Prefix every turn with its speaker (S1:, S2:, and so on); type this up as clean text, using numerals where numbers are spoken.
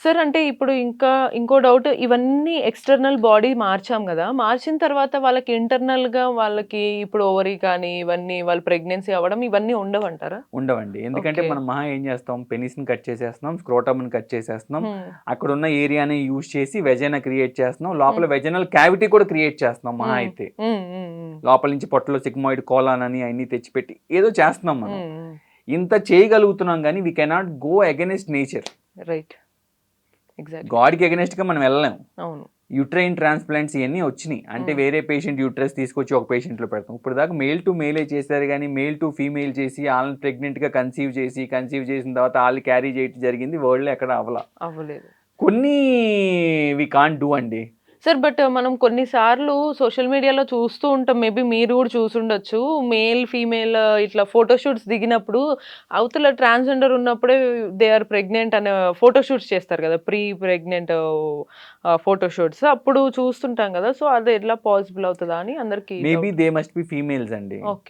S1: Sir అంటే ఇప్పుడు ఇంకా ఇంకో డౌట్ ఇవన్నీ ఎక్స్టర్నల్ బాడీ మార్చాం గదా! మార్చిన తర్వాత వాళ్ళకి ఇంటర్నల్‌గా వాళ్ళకి ఇప్పుడు ఓవరీ కానీ ఇవన్నీ వాళ్ళు ప్రెగ్నెన్సీ అవ్వడం ఇవన్నీ ఉండవంటారా?
S2: ఉండవండి. ఎందుకంటే
S1: ఓకే.
S2: మనం మహా ఏం చేస్తాం పెనిస్‌ని కట్ చేసేస్తున్నాం, స్క్రోటమ్‌ని కట్ చేసేస్తున్నాం.
S1: హ్మ్.
S2: అక్కడున్న ఏరియాని యూజ్ చేసి వెజైనా క్రియేట్ చేస్తున్నాం.
S1: హ్మ్.
S2: లోపల వెజైనల్ క్యావిటీ కూడా క్రియేట్ చేస్తున్నాం మహా
S1: హ్మ్.
S2: అయితే.
S1: హ్మ్. హ్మ్. హ్మ్.
S2: లోపల నుంచి పొట్టలో సిగ్మాయిడ్ కోలాన్ అని అయన్నీ తెచ్చిపెట్టి ఏదో చేస్తున్నాం మనం.
S1: హ్మ్. హ్మ్.
S2: ఇంత చేయగలుగుతున్నాం గానీ we cannot go against nature.
S1: Right. Exactly.
S2: గాడ్‌కి అగైన్స్ట్‌గా మనం వెళ్ళలేం.
S1: అవును.
S2: యూట్రైన్ ట్రాన్స్‌ప్లాంట్స్ ఇయన్నీ వచ్చినియి. అంటే
S1: హ్మ్.
S2: వేరే పేషెంట్ యూట్రస్ తీసుకొచ్చి ఒక పేషెంట్‌లో పెడతాం. ఇప్పటిదాకా మేల్ టు మేలే చేశారు గానీ, మేల్ టు ఫీమేల్ చేసి ఆళ్ళని ప్రెగ్నెంట్‌గా కన్సీవ్ చేసిన తర్వాత ఆళ్ళు క్యారీ చేయటం జరిగింది. వరల్డ్‌లో ఎక్కడ అవ్వల.
S1: అవ్వలేదు.
S2: కొన్ని వి కాంట్ డూ అండి.
S1: సార్ బట్ మనం కొన్ని సార్లు సోషల్ మీడియాలో చూస్తూ ఉంటాం. మేబీ మీరు గూడా చూసుండొచ్చు. మేల్, ఫీమేల్ ఇట్లా ఫోటో షూట్స్ దిగినప్పుడు అవతల ట్రాన్స్‌జెండర్ ఉన్నప్పుడే దే ఆర్ ప్రెగ్నెంట్ అనే ఫోటో షూట్స్ చేస్తారు గదా! Pre pregnant photo shoots. అప్పుడు చూస్తుంటాం గదా! సో, అది ఎట్లా పాసిబుల్ అవుతదా అని అందరికి
S2: maybe
S1: doubt.
S2: They must be females అండి.
S1: ఓకే.